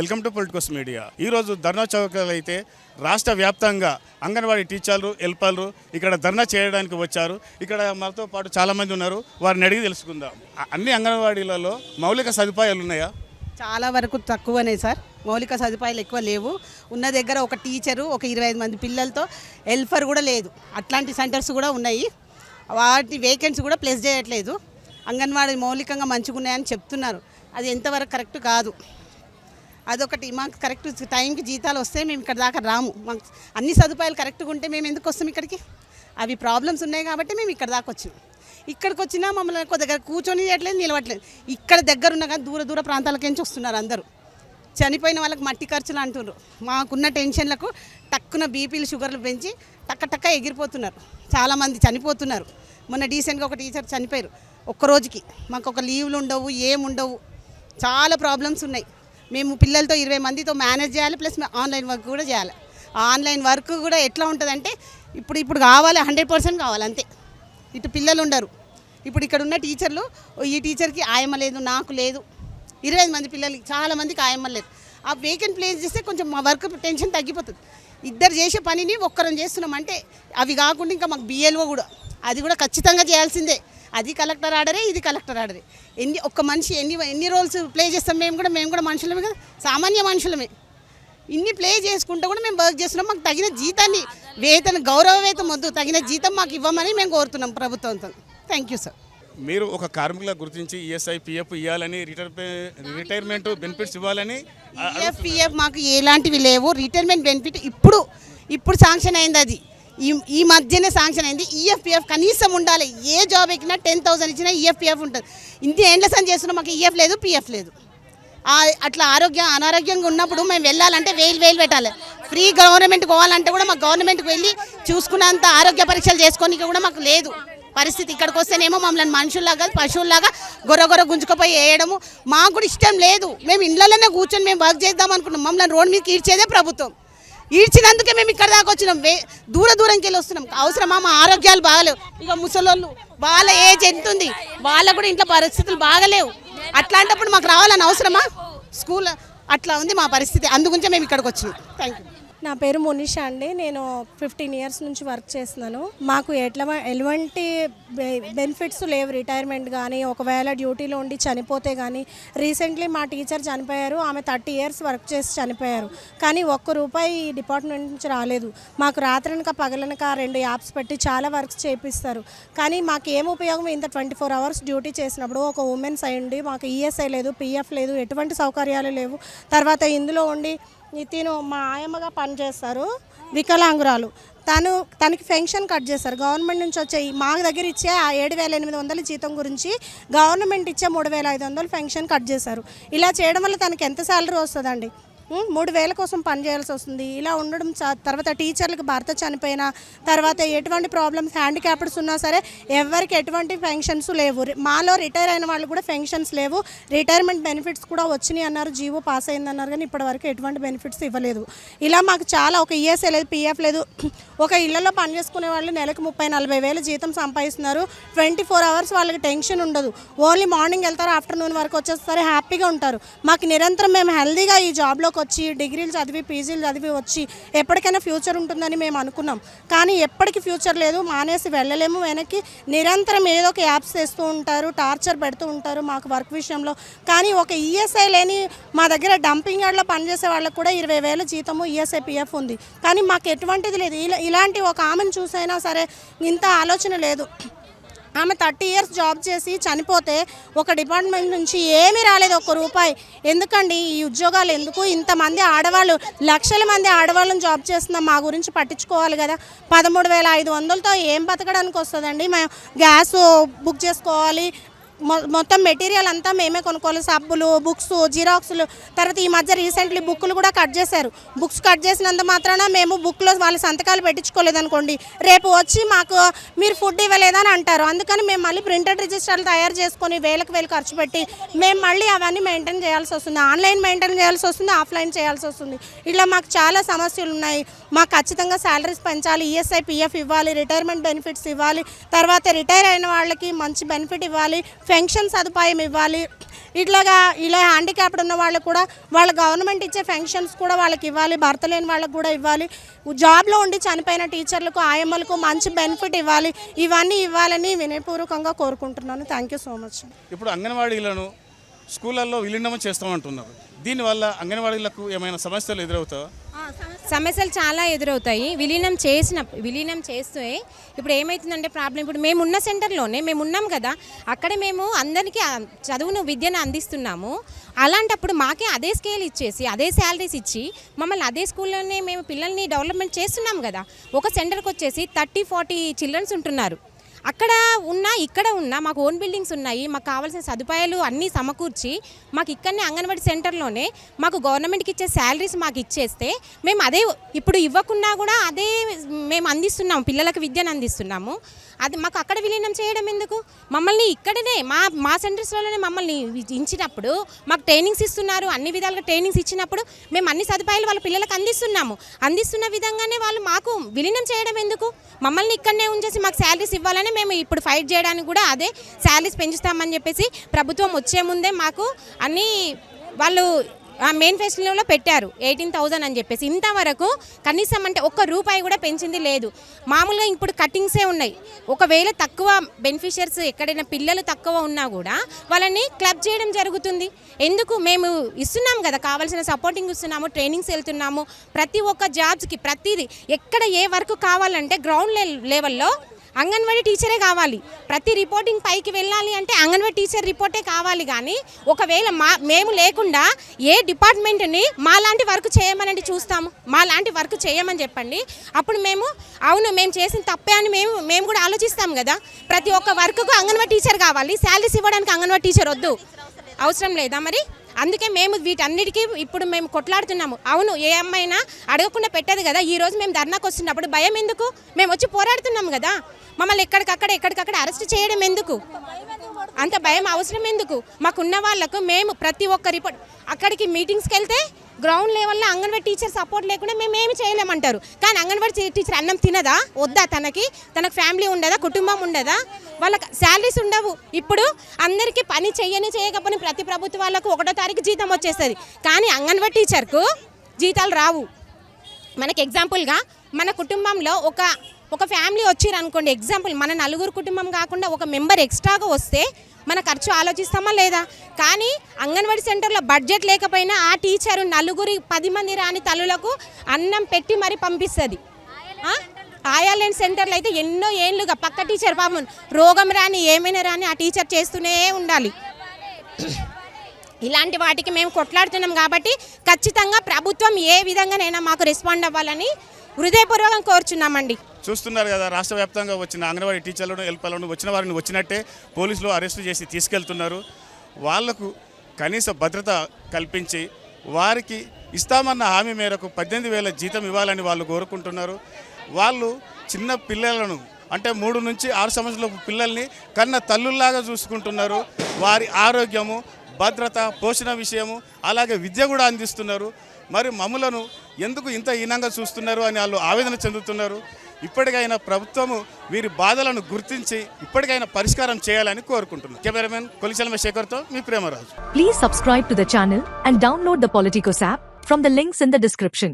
Welcome to Politicos media. ఈరోజు ధర్నా చౌకలు అయితే రాష్ట్ర వ్యాప్తంగా అంగన్వాడీ టీచర్లు హెల్పర్లు ఇక్కడ ధర్నా చేయడానికి వచ్చారు. ఇక్కడ మనతో పాటు చాలామంది ఉన్నారు, వారిని అడిగి తెలుసుకుందాం. అన్ని అంగన్వాడీలలో మౌలిక సదుపాయాలు ఉన్నాయా? చాలా వరకు తక్కువనే సార్. మౌలిక సదుపాయాలు ఎక్కువ లేవు. ఉన్న దగ్గర ఒక టీచరు, ఒక 25 మంది పిల్లలతో హెల్పర్ కూడా లేదు. అట్లాంటి సెంటర్స్ కూడా ఉన్నాయి. వాటి వేకెన్సీ కూడా ప్లేస్ చేయట్లేదు. అంగన్వాడీ మౌలికంగా మంచిగా ఉన్నాయని చెప్తున్నారు. అది ఎంతవరకు కరెక్ట్ కాదు. అదొకటి. మాకు కరెక్ట్ టైంకి జీతాలు వస్తే మేము ఇక్కడ దాకా రాము. మాకు అన్ని సదుపాయాలు కరెక్ట్గా ఉంటే మేము ఎందుకు వస్తాం ఇక్కడికి? అవి ప్రాబ్లమ్స్ ఉన్నాయి కాబట్టి మేము ఇక్కడ దాకా వచ్చినాం. ఇక్కడికి వచ్చినా మమ్మల్ని ఒక దగ్గర కూర్చొని చేయట్లేదు, నిలవట్లేదు. ఇక్కడ దగ్గర ఉన్న కానీ దూర దూర ప్రాంతాలకించి వస్తున్నారు అందరూ. చనిపోయిన వాళ్ళకి మట్టి ఖర్చులు అంటున్నారు. మాకున్న టెన్షన్లకు టక్కున బీపీలు షుగర్లు పెంచి టక్క ఎగిరిపోతున్నారు. చాలామంది చనిపోతున్నారు. మొన్న డీసెంట్గా ఒక టీచర్ చనిపోయారు ఒక్కరోజుకి. మాకు ఒక లీవ్లు ఉండవు, ఏముండవు. చాలా ప్రాబ్లమ్స్ ఉన్నాయి. మేము పిల్లలతో 20 మందితో మేనేజ్ చేయాలి, ప్లస్ ఆన్లైన్ వర్క్ కూడా చేయాలి. ఆన్లైన్ వర్క్ కూడా ఎట్లా ఉంటుందంటే ఇప్పుడు కావాలి, 100% కావాలి అంతే. ఇటు పిల్లలు ఉండరు. ఇప్పుడు ఇక్కడ ఉన్న టీచర్లు, ఈ టీచర్కి ఆయమ్మ లేదు, నాకు లేదు. 25 మంది పిల్లలకి చాలామందికి ఆయమ్మ లేదు. ఆ వేకెంట్ ప్లేస్ చేస్తే కొంచెం మా వర్క్ టెన్షన్ తగ్గిపోతుంది. ఇద్దరు చేసే పనిని ఒక్కరం చేస్తున్నాం అంటే అవి కాకుండా ఇంకా మాకు బిఎల్ఓ కూడా, అది కూడా ఖచ్చితంగా చేయాల్సిందే. అది కలెక్టర్ ఆర్డరే, ఇది కలెక్టర్ ఆర్డరే. ఒక్క మనిషి ఎన్ని రోల్స్ ప్లే చేస్తాం? మేము కూడా మనుషులమే కదా, సామాన్య మనుషులమే. ఇన్ని ప్లే చేసుకుంటూ కూడా మేము వర్క్ చేస్తున్నాం. మాకు తగిన జీతాన్ని, గౌరవ వేతం వద్దు, తగిన జీతం మాకు ఇవ్వమని మేము కోరుతున్నాం ప్రభుత్వంతో. Thank you sir. మీరు ఒక కార్మికుల గుర్తించి ఈఎస్ఐ పిఎఫ్ ఇవ్వాలని, రిటైర్మెంట్ బెనిఫిట్స్ ఇవ్వాలని. పిఎఫ్ మాకు ఎలాంటివి లేవు. రిటైర్మెంట్ బెనిఫిట్ ఇప్పుడు శాంక్షన్ అయింది. అది ఈ మధ్యనే శాంక్షన్ అయింది. ఈఎఫ్పిఎఫ్ కనీసం ఉండాలి. ఏ జాబ్ ఎక్కినా 10,000 ఇచ్చినా ఈఎఫ్పిఎఫ్ ఉంటుంది. ఇంత ఏండ్ల సని చేస్తున్నాం, మాకు ఈఎఫ్ లేదు, పిఎఫ్ లేదు. అట్లా అనారోగ్యంగా ఉన్నప్పుడు మేము వెళ్ళాలంటే వేలు పెట్టాలి. ఫ్రీ గవర్నమెంట్ పోవాలంటే కూడా మాకు గవర్నమెంట్కి వెళ్ళి చూసుకున్నంత ఆరోగ్య పరీక్షలు చేసుకోనికి కూడా మాకు లేదు పరిస్థితి. ఇక్కడికి వస్తేనేమో మమ్మల్ని మనుషుల్లాగా పశువుల్లాగా గొర్ర గుంజుకుపోయి వేయడము మాకు కూడా ఇష్టం లేదు. మేము ఇళ్ళలోనే కూర్చొని మేము వర్క్ చేద్దాం అనుకున్నాం. మమ్మల్ని రోడ్ మీదకి ఈడ్చేదే ప్రభుత్వం. ఈడ్చినందుకే మేము ఇక్కడ దాకా వచ్చినాం. దూరంకి వెళ్ళి వస్తున్నాం. అవసరమా? మా ఆరోగ్యాలు బాగలేవు. ఇక ముసలోళ్ళు, వాళ్ళ ఏజ్ ఎంత ఉంది, వాళ్ళకు కూడా ఇంట్లో పరిస్థితులు బాగలేవు. అట్లాంటప్పుడు మాకు రావాలని అవసరమా? స్కూల్ అట్లా ఉంది మా పరిస్థితి. అందుగురించే మేము ఇక్కడికి వచ్చినాం. Thank you. నా పేరు మునిషా అండి. నేను 15 ఇయర్స్ నుంచి వర్క్ చేస్తున్నాను. మాకు ఎటువంటి బెనిఫిట్స్ లేవు. రిటైర్మెంట్ కానీ, ఒకవేళ డ్యూటీలో ఉండి చనిపోతే కానీ. రీసెంట్లీ మా టీచర్ చనిపోయారు. ఆమె 30 ఇయర్స్ వర్క్ చేసి చనిపోయారు. కానీ ₹1 డిపార్ట్మెంట్ నుంచి రాలేదు. మాకు రాత్రనక పగలనక 2 యాప్స్ పెట్టి చాలా వర్క్స్ చేపిస్తారు. కానీ మాకు ఏం ఉపయోగం? ఇంత 24 అవర్స్ డ్యూటీ చేసినప్పుడు ఒక ఉమెన్స్ అయ్యండి మాకు ఈఎస్ఐ లేదు, పిఎఫ్ లేదు, ఎటువంటి సౌకర్యాలు లేవు. తర్వాత ఇందులో ఉండి తిను మా ఆయమ్మగా పనిచేస్తారు, వికలాంగురాలు. తనకి పెన్షన్ కట్ చేస్తారు. గవర్నమెంట్ నుంచి వచ్చే మా దగ్గర ఇచ్చే ఆ 7,800 జీతం గురించి గవర్నమెంట్ ఇచ్చే 3,500 పెన్షన్ కట్ చేశారు. ఇలా చేయడం వల్ల తనకి ఎంత శాలరీ వస్తుందండి? 3,000 కోసం పని చేయాల్సి వస్తుంది. ఇలా ఉండడం. తర్వాత టీచర్లకు భర్త చనిపోయినా, తర్వాత ఎటువంటి ప్రాబ్లమ్స్, హ్యాండిక్యాప్డ్స్ ఉన్నా సరే ఎవరికి ఎటువంటి పెన్షన్స్ లేవు. మాలో రిటైర్ అయిన వాళ్ళు కూడా పెన్షన్స్ లేవు. రిటైర్మెంట్ బెనిఫిట్స్ కూడా వచ్చినాయి అన్నారు, జీవో పాస్ అయిందన్నారు, కానీ ఇప్పటివరకు ఎటువంటి బెనిఫిట్స్ ఇవ్వలేదు. ఇలా మాకు చాలా, ఒక ఈఎస్ఐ లేదు, పిఎఫ్ లేదు. ఒక ఇళ్లలో పని చేసుకునే వాళ్ళు నెలకు 30-40 వేలు జీతం సంపాదిస్తున్నారు. 24 అవర్స్ వాళ్ళకి టెన్షన్ ఉండదు. ఓన్లీ మార్నింగ్ వెళ్తారు, ఆఫ్టర్నూన్ వరకు వచ్చేస్తారు, హ్యాపీగా ఉంటారు. మాకు నిరంతరం మేము హెల్దీగా ఈ జాబ్లోకి వచ్చి డిగ్రీలు చదివి, పీజీలు చదివి వచ్చి ఎప్పటికైనా ఫ్యూచర్ ఉంటుందని మేము అనుకున్నాం. కానీ ఎప్పటికీ ఫ్యూచర్ లేదు. మానేసి వెళ్ళలేము వెనక్కి. నిరంతరం ఏదో ఒక యాప్స్ చేస్తూ ఉంటారు, టార్చర్ పెడుతూ ఉంటారు మాకు వర్క్ విషయంలో. కానీ ఒక ఈఎస్ఐ లేని మా దగ్గర డంపింగ్ యార్డ్లో పనిచేసే వాళ్ళకు కూడా 20,000 జీతము, ఈఎస్ఐ పిఎఫ్ ఉంది. కానీ మాకు ఎటువంటిది లేదు. ఇలాంటి ఒక ఆమెను చూసైనా సరే ఇంత ఆలోచన లేదు. ఆమె 30 ఇయర్స్ జాబ్ చేసి చనిపోతే ఒక డిపార్ట్మెంట్ నుంచి ఏమీ రాలేదు, ₹1. ఎందుకండి ఈ ఉద్యోగాలు? ఎందుకు ఇంతమంది ఆడవాళ్ళు, లక్షల మంది ఆడవాళ్ళని జాబ్ చేస్తున్నాం, మా గురించి పట్టించుకోవాలి కదా. 13,500తో ఏం బతకడానికి వస్తుందండి? మేము గ్యాస్ బుక్ చేసుకోవాలి, మొత్తం మెటీరియల్ అంతా మేమే కొనుక్కోవాలి. సబ్బులు, బుక్స్, జిరాక్స్లు. తర్వాత ఈ మధ్య రీసెంట్లీ బుక్లు కూడా కట్ చేశారు. బుక్స్ కట్ చేసినంత మాత్రాన మేము బుక్లో వాళ్ళ సంతకాలు పెట్టించుకోలేదనుకోండి, రేపు వచ్చి మాకు మీరు ఫుడ్ ఇవ్వలేదని అంటారు. అందుకని మేము మళ్ళీ ప్రింటెడ్ రిజిస్టర్లు తయారు చేసుకొని వేలకు ఖర్చు పెట్టి మేము మళ్ళీ అవన్నీ మెయింటైన్ చేయాల్సి వస్తుంది. ఆన్లైన్ మెయింటైన్ చేయాల్సి వస్తుంది, ఆఫ్లైన్ చేయాల్సి వస్తుంది. ఇలా మాకు చాలా సమస్యలు ఉన్నాయి. మాకు ఖచ్చితంగా శాలరీస్ పెంచాలి, ఈఎస్ఐ పిఎఫ్ ఇవ్వాలి, రిటైర్మెంట్ బెనిఫిట్స్ ఇవ్వాలి, తర్వాత రిటైర్ అయిన వాళ్ళకి మంచి బెనిఫిట్ ఇవ్వాలి, పెన్షన్ సదుపాయం ఇవ్వాలి. ఇలా హ్యాండిక్యాప్డ్ ఉన్న వాళ్ళకు కూడా వాళ్ళ గవర్నమెంట్ ఇచ్చే పెన్షన్స్ కూడా వాళ్ళకి ఇవ్వాలి. భర్త లేని వాళ్ళకు కూడా ఇవ్వాలి. జాబ్లో ఉండి చనిపోయిన టీచర్లకు ఆయమ్మలకు మంచి బెనిఫిట్ ఇవ్వాలి. ఇవన్నీ ఇవ్వాలని వినయపూర్వకంగా కోరుకుంటున్నాను. Thank you so much. ఇప్పుడు అంగన్వాడీలను స్కూళ్ళల్లో విలీనం చేస్తామంటున్నారు. దీనివల్ల అంగన్వాడీలకు ఏమైనా సమస్యలు ఎదురవుతాయా? సమస్యలు చాలా ఎదురవుతాయి. విలీనం చేస్తే ఇప్పుడు ఏమవుతుందంటే ప్రాబ్లం, ఇప్పుడు మేము ఉన్న సెంటర్లోనే మేము ఉన్నాం కదా, అక్కడ మేము అందరికీ చదువును విద్యను అందిస్తున్నాము. అలాంటప్పుడు మాకే అదే స్కేల్ ఇచ్చేసి అదే శాలరీస్ ఇచ్చి మమ్మల్ని అదే స్కూల్లోనే మేము పిల్లల్ని డెవలప్మెంట్ చేస్తున్నాం కదా. ఒక సెంటర్కి వచ్చేసి 30-40 చిల్డ్రన్స్ ఉంటున్నారు. అక్కడ ఉన్నా ఇక్కడ ఉన్నా మాకు ఓన్ బిల్డింగ్స్ ఉన్నాయి. మాకు కావాల్సిన సదుపాయాలు అన్నీ సమకూర్చి మాకు ఇక్కడనే అంగన్వాడీ సెంటర్లోనే మాకు గవర్నమెంట్కి ఇచ్చే శాలరీస్ మాకు ఇచ్చేస్తే మేము అదే ఇప్పుడు ఇవ్వకున్నా కూడా అదే మేము అందిస్తున్నాము, పిల్లలకు విద్యను అందిస్తున్నాము. అది మాకు అక్కడ విలీనం చేయడం ఎందుకు? మమ్మల్ని ఇక్కడనే మా సెంటర్స్లోనే మమ్మల్ని ఇచ్చినప్పుడు మాకు ట్రైనింగ్స్ ఇస్తున్నారు. అన్ని విధాలుగా ట్రైనింగ్స్ ఇచ్చినప్పుడు మేము అన్ని సదుపాయాలు వాళ్ళ పిల్లలకు అందిస్తున్నాము. అందిస్తున్న విధంగానే వాళ్ళు మాకు విలీనం చేయడం ఎందుకు? మమ్మల్ని ఇక్కడనే ఉంచేసి మాకు శాలరీస్ ఇవ్వాలని మేము ఇప్పుడు ఫైట్ చేయడానికి కూడా అదే శాలరీస్ పెంచుతామని చెప్పేసి ప్రభుత్వం వచ్చే ముందే మాకు అన్నీ వాళ్ళు మేనిఫెస్టోలో పెట్టారు 18,000 అని చెప్పేసి. ఇంతవరకు కనీసం అంటే ఒక్క రూపాయి కూడా పెంచింది లేదు. మామూలుగా ఇప్పుడు కట్టింగ్సే ఉన్నాయి. ఒకవేళ తక్కువ బెనిఫిషియర్స్ ఎక్కడైనా పిల్లలు తక్కువ ఉన్నా కూడా వాళ్ళని క్లబ్ చేయడం జరుగుతుంది. ఎందుకు? మేము ఇస్తున్నాం కదా, కావాల్సిన సపోర్టింగ్ ఇస్తున్నాము, ట్రైనింగ్స్ వెళ్తున్నాము. ప్రతి ఒక్క జాబ్స్కి ప్రతిదీ ఎక్కడ ఏ వర్క్ కావాలంటే గ్రౌండ్ లెవెల్లో అంగన్వాడీ టీచరే కావాలి. ప్రతి రిపోర్టింగ్ పైకి వెళ్ళాలి అంటే అంగన్వాడీ టీచర్ రిపోర్టే కావాలి. కానీ ఒకవేళ మేము లేకుండా ఏ డిపార్ట్మెంట్ని మాలాంటి వర్క్ చేయమనండి చూస్తాము. మాలాంటి వర్క్ చేయమని చెప్పండి. అప్పుడు అవును మేము చేసిన తప్పే అని మేము కూడా ఆలోచిస్తాం కదా. ప్రతి ఒక్క వర్క్కు అంగన్వాడీ టీచర్ కావాలి. శాలరీస్ ఇవ్వడానికి అంగన్వాడీ టీచర్ వద్దు, అవసరం లేదా మరి? అందుకే మేము వీటన్నిటికీ ఇప్పుడు మేము కొట్లాడుతున్నాము. అవును, ఏ అమ్మాయినా అడగకుండా పెట్టదు కదా. ఈరోజు మేము ధర్నాకు వస్తున్నప్పుడు భయం ఎందుకు? మేము వచ్చి పోరాడుతున్నాం కదా. మమ్మల్ని ఎక్కడికక్కడ అరెస్ట్ చేయడం ఎందుకు? అంత భయం అవసరం ఎందుకు? మాకున్న వాళ్ళకు మేము ప్రతి ఒక్క రిపోర్ట్ అక్కడికి మీటింగ్స్కి వెళ్తే గ్రౌండ్ లెవెల్లో అంగన్వాడీ టీచర్ సపోర్ట్ లేకుండా మేము ఏమి చేయలేమంటారు. కానీ అంగన్వాడీ టీచర్ అన్నం తినదా? వద్దా? తనకు ఫ్యామిలీ ఉండదా? కుటుంబం ఉండదా? వాళ్ళకి శాలరీస్ ఉండవు. ఇప్పుడు అందరికీ పని చేయకపోయినా ప్రతి ప్రభుత్వాలకు 1వ తారీఖు జీతం వచ్చేస్తుంది. కానీ అంగన్వాడీ టీచర్కు జీతాలు రావు. మనకి ఎగ్జాంపుల్గా మన కుటుంబంలో ఒక ఫ్యామిలీ వచ్చిర్రు అనుకోండి, ఎగ్జాంపుల్ మన నలుగురు కుటుంబం కాకుండా ఒక మెంబర్ ఎక్స్ట్రాగా వస్తే మన ఖర్చు ఆలోచిస్తామా లేదా? కానీ అంగన్వాడీ సెంటర్లో బడ్జెట్ లేకపోయినా ఆ టీచరు 10 మంది రాని తల్లులకు అన్నం పెట్టి మరి పంపిస్తుంది. ఆయాలేని సెంటర్లు అయితే ఎన్నో ఏళ్ళుగా పక్క టీచర్ పాపం రోగం రాని ఏమైనా రాని ఆ టీచర్ చేస్తూనే ఉండాలి. ఇలాంటి వాటికి మేము కొట్లాడుతున్నాం. కాబట్టి ఖచ్చితంగా ప్రభుత్వం ఏ విధంగానైనా మాకు రెస్పాండ్ అవ్వాలని హృదయపూర్వకంగా కోరుచున్నామండి. చూస్తున్నారు కదా, రాష్ట్ర వ్యాప్తంగా వచ్చిన అంగన్వాడీ టీచర్లను హెల్పర్లను వచ్చిన వారిని వచ్చినట్టే పోలీసులు అరెస్టు చేసి తీసుకెళ్తున్నారు. వాళ్లకు కనీస భద్రత కల్పించి వారికి ఇస్తామన్న హామీ మేరకు 18,000 జీతం ఇవ్వాలని వాళ్ళు కోరుకుంటున్నారు. వాళ్ళు చిన్న పిల్లలను అంటే 3 నుంచి 6 సంవత్సరాల పిల్లల్ని కన్న తల్లుల్లాగా చూసుకుంటున్నారు. వారి ఆరోగ్యము, భద్రత, పోషణ విషయము అలాగే విద్య కూడా అందిస్తున్నారు. మరి మమ్ములను ఎందుకు ఇంత హీనంగా చూస్తున్నారు అని వాళ్ళు ఆవేదన చెందుతున్నారు. ఇప్పటికైనా ప్రభుత్వము వీరి బాధలను గుర్తించి ఇప్పటికైనా పరిష్కారం చేయాలని కోరుకుంటున్నారు. కెమెరామెన్ కొలిచలమ శేఖర్తో మీ Premaraju. Please subscribe to the channel and download the Politicos app from the links in the description.